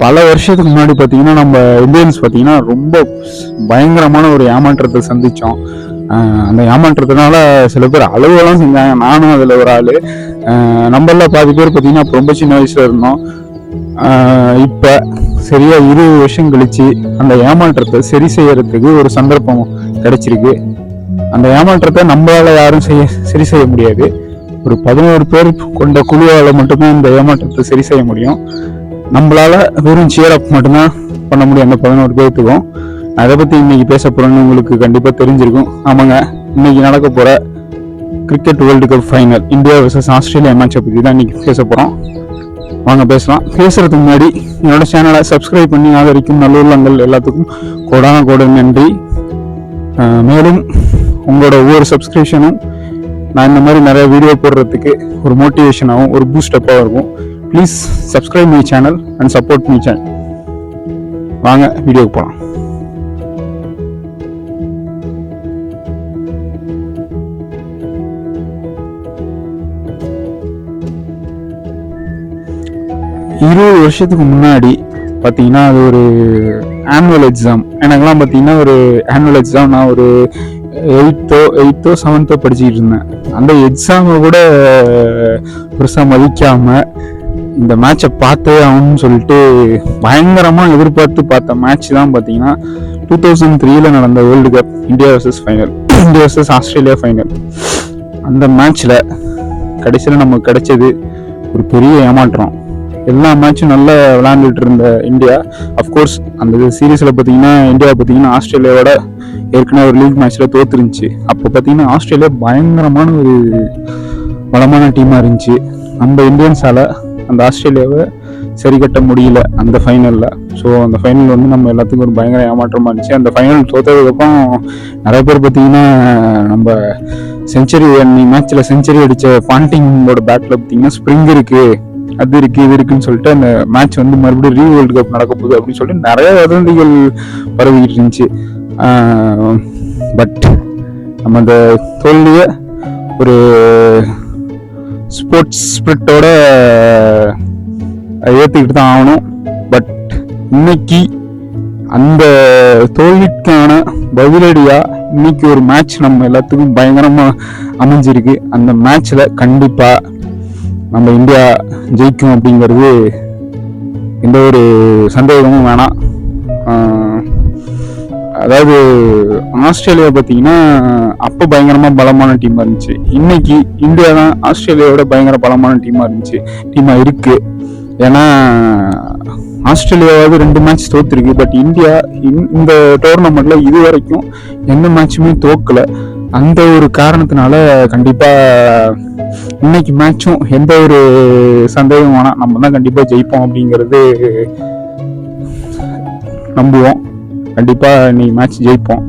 பல வருஷத்துக்கு முன்னாடி பார்த்தீங்கன்னா நம்ம இந்தியன்ஸ் பார்த்தீங்கன்னா ரொம்ப பயங்கரமான ஒரு ஏமாற்றத்தை சந்தித்தோம். அந்த ஏமாற்றத்தினால சில பேர் அழுவலாம் செஞ்சாங்க. நானும் அதில் ஒரு ஆள். நம்மள பாதி பேர் பார்த்தீங்கன்னா அப்போ ரொம்ப சின்ன வயசில் இருந்தோம். இப்போ சரியா 20 வருஷம் கழிச்சு அந்த ஏமாற்றத்தை சரி செய்யறதுக்கு ஒரு சந்தர்ப்பம் கிடைச்சிருக்கு. அந்த ஏமாற்றத்தை நம்மளால யாரும் சரி செய்ய முடியாது. ஒரு 11 பேர் கொண்ட குழுவால் மட்டும்தான் இந்த ஏமாற்றத்தை சரி செய்ய முடியும். நம்மளால வெறும் சியர் அப் மட்டும்தான் பண்ண முடியும் அந்த 11 பேர்த்துக்கும். அதை பற்றி இன்னைக்கு பேச போறோம்னு உங்களுக்கு கண்டிப்பாக தெரிஞ்சிருக்கும். ஆமாங்க, இன்னைக்கு நடக்க போற cricket world cup final India versus Australia மேட்சை பற்றி தான் இன்னைக்கு பேச போறோம். வாங்க பேசலாம். பேசுறதுக்கு முன்னாடி என்னோட சேனலை சப்ஸ்கிரைப் பண்ணி ஆதரிக்கும் நல்லுள்ளங்கள் எல்லாத்துக்கும் கோடான நன்றி. மேலும் உங்களோட ஒவ்வொரு சப்ஸ்கிரிப்ஷனும் நான் இந்த மாதிரி நிறைய வீடியோ போடுறதுக்கு ஒரு மோட்டிவேஷனாகவும் ஒரு பூஸ்டப்பாகவும் இருக்கும். Please subscribe my channel and support my channel. வாங்க வீடியோக்கு போகலாம். இருபது வருஷத்துக்கு முன்னாடி பார்த்தீங்கன்னா அது ஒரு ஆனுவல் எக்ஸாம். எனக்கெல்லாம் பார்த்தீங்கன்னா ஒரு ஆனுவல் எக்ஸாம் நான் ஒரு 8th 7th படிச்சுக்கிட்டு இருந்தேன். அந்த எக்ஸாமை கூட பெருசாக மதிக்காமல் இந்த மேட்சை பார்த்தே ஆகணும்னு சொல்லிட்டு பயங்கரமாக எதிர்பார்த்து பார்த்த மேட்ச் தான் பார்த்தீங்கன்னா 2003 நடந்த world cup India versus Australia final. அந்த மேட்ச்சில் கடைசியில் நமக்கு கிடைச்சது ஒரு பெரிய ஏமாற்றம். எல்லா மேட்சும் நல்லா விளையாண்டுட்டு இருந்த இந்தியா, அஃப்கோர்ஸ் அந்த சீரீஸில் பார்த்தீங்கன்னா இந்தியா பார்த்தீங்கன்னா ஆஸ்திரேலியாவோட ஏற்கனவே ஒரு லீக் மேட்ச்சில் தோத்துருந்துச்சு. அப்போ பார்த்தீங்கன்னா ஆஸ்திரேலியா பயங்கரமான ஒரு பலமான டீமாக இருந்துச்சு. நம்ம இந்தியன்ஸால் அந்த ஆஸ்திரேலியாவை சரி கட்ட முடியல அந்த ஃபைனலில். ஸோ அந்த ஃபைனல் வந்து நம்ம எல்லாத்துக்கும் ஒரு பயங்கர ஏமாற்றமாக இருந்துச்சு. அந்த ஃபைனல் தோற்றதுக்கப்புறம் நிறைய பேர் பார்த்தீங்கன்னா நம்ம மேட்ச்சில் செஞ்சுரி அடித்த பாண்டிங்கோட பேட்டில் பார்த்தீங்கன்னா ஸ்ப்ரிங் இருக்குது, அது இருக்கு இது இருக்குன்னு சொல்லிட்டு அந்த மேட்ச் வந்து மறுபடியும் வேர்ல்டு கப் நடக்க போகுது அப்படின்னு சொல்லிட்டு நிறைய வதந்திகள் பரவிக்கிட்டு இருந்துச்சு. பட் நம்ம அந்த தோல்வியை ஒரு ஸ்போர்ட்ஸ் ஸ்பிரிட்டோட ஏற்றுக்கிட்டு தான் ஆகணும். பட் இன்னைக்கு அந்த தோல்விக்கான பதிலடியா இன்னைக்கு ஒரு மேட்ச் நம்ம எல்லாத்துக்கும் பயங்கரமா அமைஞ்சிருக்கு. அந்த மேட்ச்ல கண்டிப்பா நம்ம இந்தியா ஜெயிக்கும் அப்படிங்கிறது எந்த ஒரு சந்தேகமும் வேணாம். அதாவது ஆஸ்திரேலியா பார்த்தீங்கன்னா அப்போ பயங்கரமாக பலமான டீமாக இருந்துச்சு. இன்னைக்கு இந்தியா தான் ஆஸ்திரேலியாவோட பயங்கர பலமான டீமாக இருக்கு. ஏன்னா ஆஸ்திரேலியாவது 2 மேட்ச் தோத்துருக்கு. பட் இந்தியா இந்த டோர்னமெண்ட்ல இது வரைக்கும் எந்த மேட்சுமே தோக்கல. அந்த ஒரு காரணத்தினால கண்டிப்பா இன்னைக்கு மேட்சும் எந்த ஒரு சந்தேகம் வேணாம், நம்ம தான் கண்டிப்பா ஜெயிப்போம் அப்படிங்கிறது நம்புவோம். கண்டிப்பா இன்னைக்கு மேட்ச் ஜெயிப்போம்.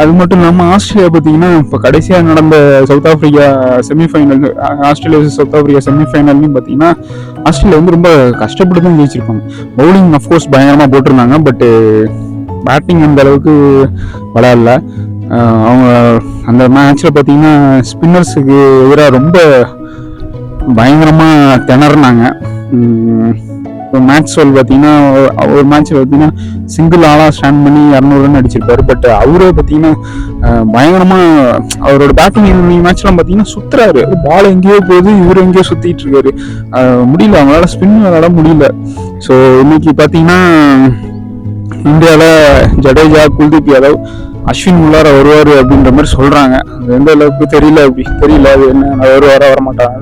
அது மட்டும் இல்லாமல் ஆஸ்திரேலியா பார்த்தீங்கன்னா இப்போ கடைசியாக நடந்த south Africa semifinal, Australia south Africa செமிஃபைனல்லையும் பார்த்தீங்கன்னா ஆஸ்திரேலியா வந்து ரொம்ப கஷ்டப்பட்டு தான் ஜெயிச்சிருப்பாங்க. பவுலிங் அஃப்கோர்ஸ் பயங்கரமாக போட்டிருந்தாங்க. பட்டு பேட்டிங் அந்த அளவுக்கு விளையாடல. அவங்க அந்த மேட்ச்சில் பார்த்தீங்கன்னா ஸ்பின்னர்ஸுக்கு எதிராக ரொம்ப பயங்கரமாக திணறினாங்க. மேட்ச் சொல் பார்த்தீங்கன்னா ஒரு மேட்ச்சில் பார்த்தீங்கன்னா சிங்கிள் ஆளாக ஸ்டாண்ட் பண்ணி 200 ரன் அடிச்சிருப்பாரு. பட் அவரே பார்த்தீங்கன்னா பயங்கரமாக அவரோட பேட்டிங் மேட்ச்லாம் பார்த்தீங்கன்னா சுற்றுறாரு. பால் எங்கேயோ போகுது, இவர் எங்கேயோ சுற்றிட்டு இருக்காரு. முடியல, அவங்களால ஸ்பின் விளையாட முடியல. ஸோ இன்னைக்கு பார்த்தீங்கன்னா இந்தியாவில் ஜடேஜா, குல்தீப் யாதவ், அஸ்வின் உள்ளார வருவார் அப்படின்ற மாதிரி சொல்றாங்க. அது எந்த அளவுக்கு தெரியல, அது என்ன வர மாட்டாங்க.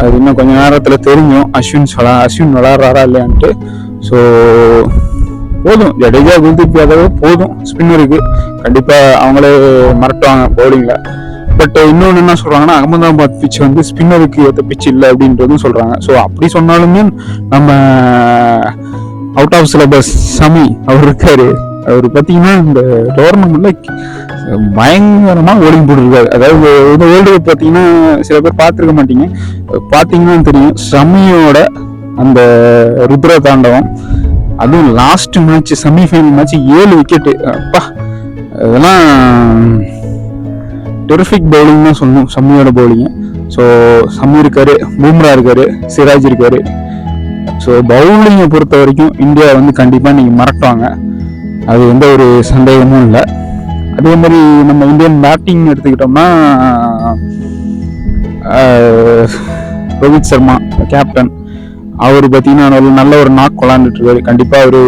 அது இன்னும் கொஞ்ச நேரத்துல தெரியும் அஸ்வின் விளையாடுறாரா இல்லையான்ட்டு. ஸோ போதும், ஜடேஜா, குல்தீப் யாதவ் போதும் ஸ்பின்னருக்கு. கண்டிப்பா அவங்களே மறட்டுவாங்க பவுலிங்ல. பட் இன்னொன்று என்ன சொல்றாங்கன்னா அகமதாபாத் பிச் வந்து ஸ்பின்னருக்கு ஏற்ற பிச் இல்லை அப்படின்றதும் சொல்றாங்க. ஸோ அப்படி சொன்னாலுமே நம்ம அவுட் ஆஃப் சிலபஸ் சமி அவர் இருக்காரு. அவர் பார்த்தீங்கன்னா இந்த டோர்னமெண்ட்ல பயங்கரமா ஓடிங் போட்டுருக்காரு. அதாவது இந்த வேர்ல்டு கப் பார்த்தீங்கன்னா சில பேர் பார்த்துருக்க மாட்டீங்க, பார்த்தீங்கன்னா தெரியும். சமியோட அந்த ருத்ர தாண்டவம், அதுவும் last match semi-final match 7 wicket. அப்பா, அதெல்லாம் டெரிஃபிக் பவுலிங் தான் சொல்லணும் சம்மியோட பவுலிங். ஸோ சம்மி இருக்காரு, பும்ரா இருக்காரு, சிராஜ் இருக்காரு, ஸோ பவுலிங்கை பொறுத்த வரைக்கும் இந்தியா வந்து கண்டிப்பாக நீங்கள் மறட்டுவாங்க, அது எந்த ஒரு சந்தேகமும் இல்லை. அதே மாதிரி நம்ம இந்தியன் பேட்டிங் எடுத்துக்கிட்டோம்னா ரோஹித் சர்மா கேப்டன், அவர் பார்த்தீங்கன்னா நல்ல ஒரு நாக் விளாண்டுட்டு இருக்காரு. கண்டிப்பாக ஒரு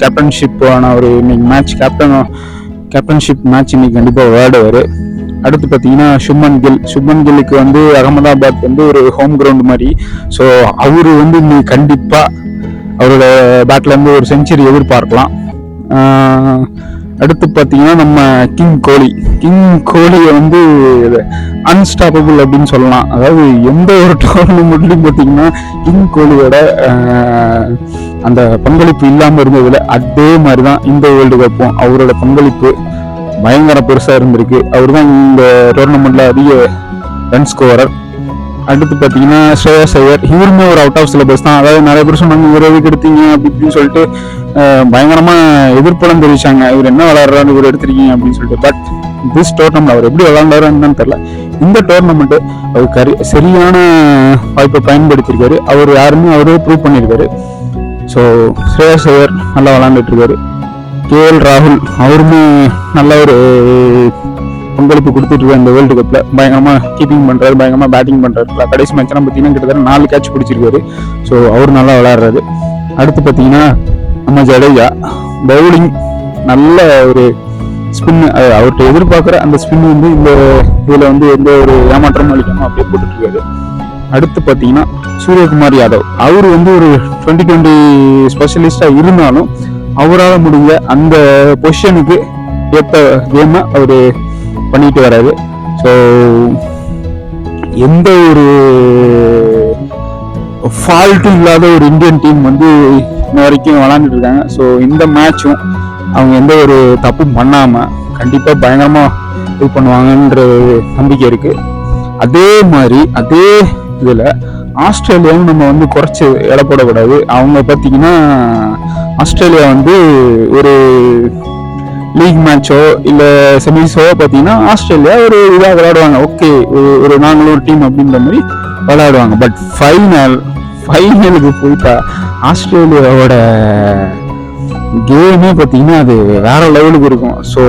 கேப்டன்ஷிப்பான ஒரு இன்னைக்கு மேட்ச் கேப்டன்ஷிப் மேட்ச் இன்னைக்கு கண்டிப்பாக விளையாடுவார். அடுத்து பார்த்தீங்கன்னா சுப்மன் கில்லுக்கு வந்து அகமதாபாத் வந்து ஒரு ஹோம் கிரவுண்ட் மாதிரி. ஸோ அவரு வந்து இன்னைக்கு கண்டிப்பாக அவரோட பேட்லேருந்து ஒரு செஞ்சுரி எதிர்பார்க்கலாம். அடுத்து பார்த்தீங்கன்னா நம்ம கிங் கோலியை வந்து அன்ஸ்டாப்பபிள் அப்படின்னு சொல்லலாம். அதாவது எந்த ஒரு டோர்னமெண்ட்லையும் பார்த்தீங்கன்னா கிங் கோலியோட அந்த பங்களிப்பு இல்லாமல் இருந்ததில்ல, அதே மாதிரி தான் இந்த வேர்ல்டு கப்பும் அவரோட பங்களிப்பு பயங்கர பெருசாக இருந்திருக்கு. அவர் தான் இந்த டோர்னமெண்ட்டில் அதிக ரன் ஸ்கோரர். அடுத்து பார்த்தீங்கன்னா ஸ்ரேயஸ் ஐயர், இவருமே ஒரு அவுட் ஆஃப் சிலபஸ் தான். அதாவது நிறைய பேர் சொன்னாங்க இவர் எதுக்கு எடுத்தீங்க அப்படின்னு சொல்லிட்டு பயங்கரமாக எதிர்ப்படம் தெரிவிச்சாங்க, இவர் என்ன விளையாடுறாரு இவர் எடுத்திருக்கீங்க அப்படின்னு சொல்லிட்டு. பட் திஸ் டோர்னமெண்ட் அவர் எப்படி விளையாண்டாருன்னு தெரியல, இந்த டோர்னமெண்ட்டு அவர் சரியான வாய்ப்பை பயன்படுத்தியிருக்காரு. அவர் யாருன்னு அவரே ப்ரூவ் பண்ணியிருக்காரு. ஸோ ஸ்ரேயஸ் ஐயர் நல்லா விளையாண்டுட்டு இருக்காரு. KL ராகுல் அவருமே நல்ல ஒரு பங்களிப்பு கொடுத்துட்டு இருக்காரு இந்த வேர்ல்டு கப்பில். பயங்கரமாக கீப்பிங் பண்ணுறாரு, பயங்கரமாக பேட்டிங் பண்ணுறாரு. கடைசி மேட்ச்லாம் பார்த்தீங்கன்னா கிட்டத்தட்ட 4 கேட்ச் பிடிச்சிருக்காரு. ஸோ அவர் நல்லா விளையாடுறாரு. அடுத்து பார்த்தீங்கன்னா நம்ம ஜடேஜா பவுலிங் நல்ல ஒரு ஸ்பின், அவர்கிட்ட எதிர்பார்க்குற அந்த ஸ்பின் வந்து இந்த இதில் வந்து எந்த ஒரு ஏமாற்றமும் அளிக்காமல் அப்படியே போட்டுட்ருக்காரு. அடுத்து பார்த்தீங்கன்னா சூரியகுமார் யாதவ், அவர் வந்து ஒரு 2020 ஸ்பெஷலிஸ்டாக இருந்தாலும் அவரால் முடிஞ்ச அந்த பொசிஷனுக்கு ஏற்ற கேமை அவர் பண்ணிட்டு வராரு. ஸோ எந்த ஒரு ஃபால்ட்டும் இல்லாத ஒரு இந்தியன் டீம் வந்து இன்ன வரைக்கும் விளாண்டுட்டு இருக்காங்க. ஸோ இந்த மேட்சும் அவங்க எந்த ஒரு தப்பும் பண்ணாமல் கண்டிப்பாக பயங்கரமாக இது பண்ணுவாங்கன்ற நம்பிக்கை இருக்குது. அதே மாதிரி அதே இதில் ஆஸ்திரேலியாவும் நம்ம வந்து குறைச்சி எடை போடக்கூடாது. அவங்க பார்த்தீங்கன்னா ஆஸ்திரேலியா வந்து ஒரு லீக் மேட்சோ இல்லை செமிஸோ பார்த்தீங்கன்னா ஆஸ்திரேலியா ஒரு இதாக விளையாடுவாங்க. ஓகே, ஒரு நாங்களும் ஒரு டீம் அப்படின்ற மாதிரி விளையாடுவாங்க. பட் ஃபைனலுக்கு போயிட்டா ஆஸ்திரேலியாவோட கேமே பார்த்தீங்கன்னா அது வேற லெவலுக்கு இருக்கும். ஸோ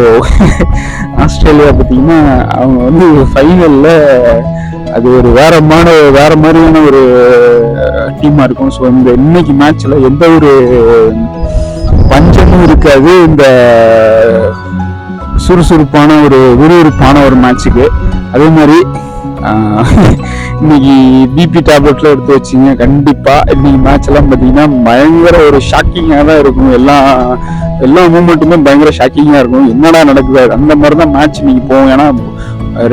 ஆஸ்திரேலியா பார்த்தீங்கன்னா அவங்க வந்து ஃபைனலில் அது ஒரு வேற மாதிரியான ஒரு டீமா இருக்கும். ஸோ இந்த இன்னைக்கு மேட்ச்ல எந்த ஒரு பஞ்சமும் இருக்காது. இந்த சுறுசுறுப்பான ஒரு விறுவிறுப்பான ஒரு மேட்சுக்கு. அதே மாதிரி இன்னைக்கு பிபி டேப்லெட்ல எடுத்து வச்சிங்க, கண்டிப்பா இன்னைக்கு மேட்ச் எல்லாம் பார்த்தீங்கன்னா பயங்கர ஒரு ஷாக்கிங்காக தான் இருக்கும். எல்லா மூமெண்ட்டுமே பயங்கர ஷாக்கிங்கா இருக்கும். என்னடா நடக்குது அந்த மாதிரி தான் மேட்ச் இன்னைக்கு போகும். ஏன்னா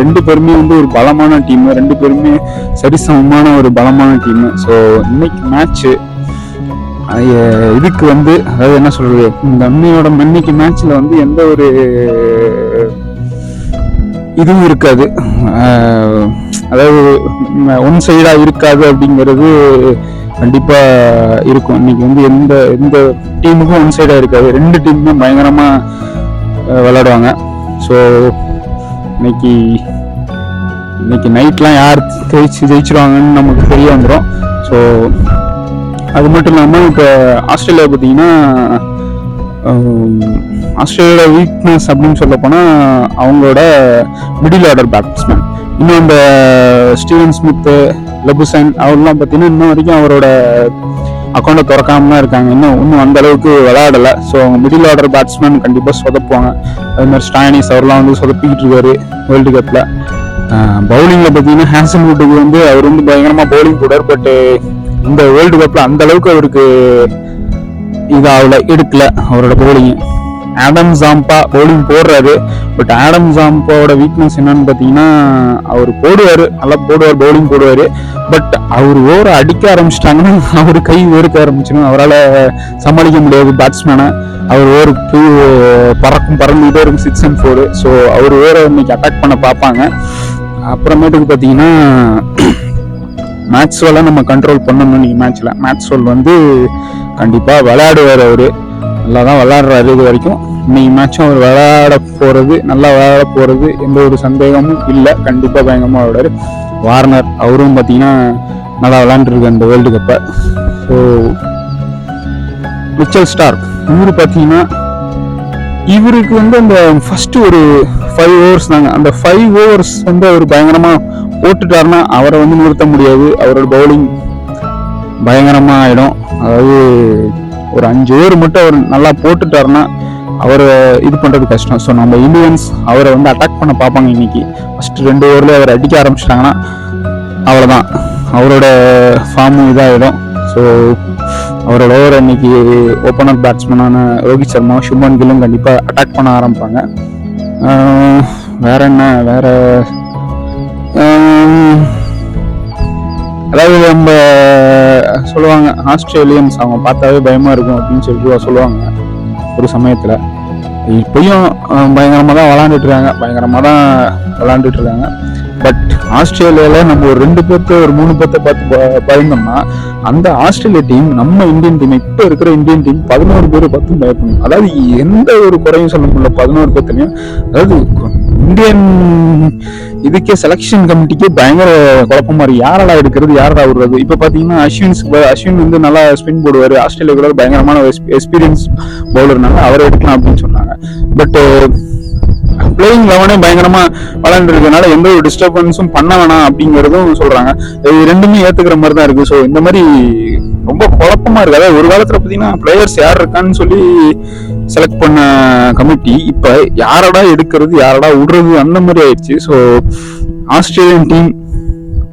ரெண்டு பேருமே வந்து ஒரு பலமான டீம், ரெண்டு பேருமே சரிசமமான ஒரு பலமான டீம். ஸோ இன்னைக்கு மேட்ச்சு இதுக்கு வந்து அதாவது என்ன சொல்றது, இந்த அன்னையோட இன்னைக்கு மேட்ச்ல வந்து எந்த ஒரு இதுவும் இருக்காது, அதாவது ஒன் சைடா இருக்காது அப்படிங்கிறது கண்டிப்பா இருக்கும். இன்னைக்கு வந்து எந்த டீமுக்கும் ஒன் சைடா இருக்காது, ரெண்டு டீமுமே பயங்கரமா விளையாடுவாங்க. ஸோ இன்னைக்கு நைட்லாம் யார் ஜெயிச்சிருவாங்கன்னு நமக்கு தெரிய வந்துடும். ஸோ அது மட்டும் இல்லாமல் இப்போ ஆஸ்திரேலியா பார்த்தீங்கன்னா ஆஸ்திரேலியாவோட வீக்னஸ் அப்படின்னு சொல்ல போனால் அவங்களோட மிடில் ஆர்டர் பேட்ஸ்மேன். இன்னும் இந்த ஸ்டீவன் ஸ்மித்து, லெபுசன் அவர்லாம் பார்த்தீங்கன்னா இன்னும் வரைக்கும் அவரோட அக்கௌண்ட்டை திறக்காம தான் இருக்காங்க. இன்னும் அந்த அளவுக்கு விளையாடலை. ஸோ அவங்க மிடில் ஆர்டர் பேட்ஸ்மேன் கண்டிப்பாக சொதப்புவாங்க. அது மாதிரி ஸ்டாயினிஸ் அவர்லாம் வந்து சொதப்பிக்கிட்டு இருக்காரு வேர்ல்டு கப்பில். பவுலிங்கில் பார்த்தீங்கன்னா ஹேசல்வுட்டுக்கு வந்து அவர் வந்து பயங்கரமாக பவுலிங் போடுறார். பட் இந்த வேர்ல்டு கப்பில் அந்த அளவுக்கு அவருக்கு இதாகல, எடுக்கல அவரோட பவுலிங். ஆடம் ஜாம்பா பவுலிங் போடுறாரு. பட் ஆடம் ஜாம்பாவோட வீக்னஸ் என்னன்னு பார்த்தீங்கன்னா அவர் நல்லா போடுவார், பவுலிங் போடுவார். பட் அவர் ஓவர அடிக்க ஆரம்பிச்சிட்டாங்கன்னா அவர் கை வேறுக்க ஆரம்பிச்சிடும், அவரால் சமாளிக்க முடியாது பேட்ஸ்மேனை. அவர் ஓவர் பறந்துகிட்டே இருக்கும் 6 and 4. ஸோ அவர் ஓவரை இன்னைக்கு அட்டாக் பண்ண பார்ப்பாங்க. அப்புறமேட்டுக்கு பார்த்தீங்கன்னா மேக்ஸ்வெல்லாம் நம்ம கண்ட்ரோல் பண்ணணும். இன்னைக்கு மேட்ச்சில் மேக்ஸ்வெல் வந்து கண்டிப்பாக விளையாடுவார். அவர் நல்லா தான் விளையாடுறாரு இது வரைக்கும். இன்னைக்கு மேட்சும் அவர் நல்லா விளையாட போகிறது எந்த ஒரு சந்தேகமும் இல்லை. கண்டிப்பாக பயங்கரமாக விளையாடுறாரு. வார்னர் அவரும் பார்த்தீங்கன்னா நல்லா விளையாண்டுருக்கு அந்த வேர்ல்டு கப்பை. ஸோ மிச்சல் ஸ்டார்க் இவரு பார்த்தீங்கன்னா இவருக்கு வந்து அந்த ஃபர்ஸ்ட் ஒரு 5 ஓவர்ஸ் தாங்க, அந்த 5 ஓவர்ஸ் வந்து அவர் பயங்கரமா போட்டுட்டாருன்னா அவரை வந்து நிறுத்த முடியாது. அவரோட பவுலிங் பயங்கரமா ஆயிடும். அதாவது ஒரு 5 ஓவர் மட்டும் அவர் நல்லா போட்டுட்டாருன்னா அவரை இது பண்றது கஷ்டம். ஸோ நம்ம இந்தியன்ஸ் அவரை வந்து அட்டாக் பண்ண பார்ப்பாங்க. இன்னைக்கு ஃபர்ஸ்ட் 2 ஓவர்ல அவர் அடிக்க ஆரம்பிச்சிட்டாங்கன்னா அவ்வளோதான், அவரோட ஃபார்மும் இதாகிடும். ஸோ அவரோட ஓவர் இன்னைக்கு ஓப்பனர் பேட்ஸ்மேனான ரோஹித் சர்மா, சுப்மன் கில்லும் கண்டிப்பாக அட்டாக் பண்ண ஆரம்பிப்பாங்க. வேற என்ன, வேற அதாவது நம்ம சொல்லுவாங்க ஆஸ்திரேலியன்ஸ் அவங்க பார்த்தாவே பயமா இருக்கும் அப்படின்னு சொல்லுவாங்க ஒரு சமயத்தில். இப்பயும் பயங்கரமாக தான் விளாண்டுட்டு இருக்காங்க. பட் ஆஸ்திரேலியாவில் நம்ம ஒரு 2 பேர்த்து ஒரு 3 பேர்த்தை பார்த்து பயந்தோம்னா அந்த ஆஸ்திரேலியா டீம் நம்ம இந்தியன் டீம், இப்போ இருக்கிற இந்தியன் டீம் 11 பேரை பார்த்து பயப்படணும். அதாவது எந்த ஒரு குறையும் சொல்ல முடியல 11 பேர்த்தையும். அதாவது இந்தியன் இதுக்கே செலக்ஷன் கமிட்டிக்கே பயங்கர குழப்பமா இருக்கு, யாரடா எடுக்கிறது யாரடா விடுறது. இப்போ பார்த்தீங்கன்னா அஸ்வின் வந்து நல்லா ஸ்பின் போடுவார், ஆஸ்திரேலியாவுக்குள்ள பயங்கரமான எக்ஸ்பீரியன்ஸ் பவுலர்னால அவரை எடுக்கலாம் அப்படின்னு சொன்னாங்க. பட் பிளேயிங் 11 பயங்கரமா விளையாண்டு இருக்கனால எந்த ஒரு டிஸ்டர்பன்ஸும் பண்ண வேணாம் அப்படிங்கறதும் சொல்றாங்க. இது ரெண்டுமே ஏத்துக்கிற மாதிரி தான் இருக்கு. ஸோ இந்த மாதிரி ரொம்ப குழப்பமா இருக்கு. அதாவது ஒரு காலத்துல பாத்தீங்கன்னா பிளேயர்ஸ் யார் இருக்கான்னு சொல்லி செலக்ட் பண்ண கமிட்டி இப்ப யாரடா எடுக்கிறது யாரடா விடுறது அந்த மாதிரி ஆயிடுச்சு. ஸோ ஆஸ்திரேலியன் டீம்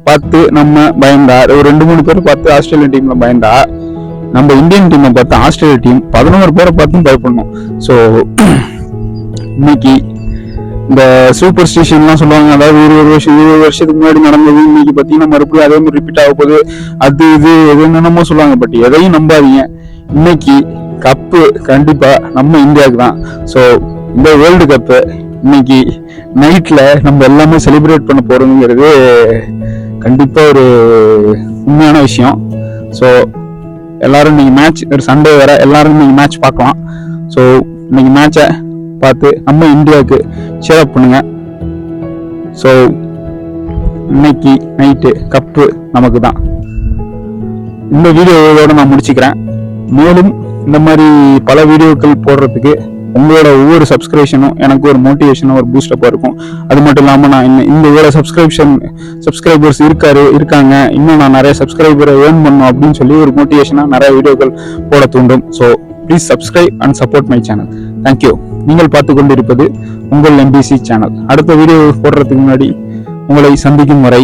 பார்த்து நம்ம பயந்தா, ஒரு 2-3 பேர் பார்த்து ஆஸ்திரேலியன் டீம்ல பயந்தா, நம்ம இந்தியன் டீமை பார்த்து ஆஸ்திரேலியா டீம் 11 பேரை பார்த்தும் பயப்படணும். ஸோ இன்னைக்கு இந்த சூப்பர் ஸ்டிஷன்லாம் சொல்லுவாங்க, அதாவது 20 வருஷத்துக்கு முன்னாடி நடந்தது இன்னைக்கு பார்த்தீங்கன்னா மறுபடியும் அதே மாதிரி ரிப்பீட் ஆக போகுது, அது இது எது என்னமோ சொல்லுவாங்க. பட் எதையும் நம்பாதீங்க, இன்னைக்கு கப்பு கண்டிப்பா நம்ம இந்தியாவுக்கு தான். ஸோ இந்த வேர்ல்டு கப்பு இன்னைக்கு நைட்ல நம்ம எல்லாமே செலிப்ரேட் பண்ண போறோங்கிறது கண்டிப்பா ஒரு உண்மையான விஷயம். ஸோ எல்லாரும் இன்னைக்கு மேட்ச், ஒரு சண்டே வர எல்லாரும் இன்னைக்கு மேட்ச் பார்க்கலாம். ஸோ இன்னைக்கு மேட்சை பார்த்து நம்ம இந்தியாவுக்கு சேர் அப் பண்ணுங்க. ஸோ இன்னைக்கு நைட்டு கப்பு நமக்கு தான். இந்த வீடியோவோட நான் முடிச்சுக்கிறேன். மேலும் இந்த மாதிரி பல வீடியோக்கள் போடுறதுக்கு உங்களோட ஒவ்வொரு சப்ஸ்கிரிப்ஷனும் எனக்கு ஒரு மோட்டிவேஷனும் ஒரு பூஸ்டப்பாக இருக்கும். அது மட்டும் இல்லாமல் நான் இந்த இவ்வளோ சப்ஸ்கிரைபர்ஸ் இருக்காங்க, இன்னும் நான் நிறைய சப்ஸ்கிரைபரை ஏர்ன் பண்ணணும் அப்படின்னு சொல்லி ஒரு மோட்டிவேஷனாக நிறைய வீடியோக்கள் போட தூண்டும். So please subscribe and support my channel. Thank you. நீங்கள் பார்த்து கொண்டிருப்பது உங்கள் MBC சேனல். அடுத்த வீடியோ போடுறதுக்கு முன்னாடி உங்களை சந்திக்கும் வரை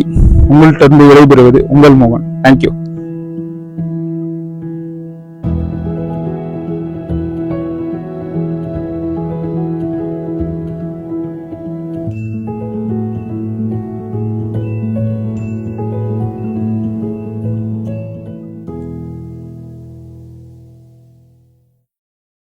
உங்கள்கிட்ட இருந்து விடைபெறுவது உங்கள் மோகன். தேங்க்யூ.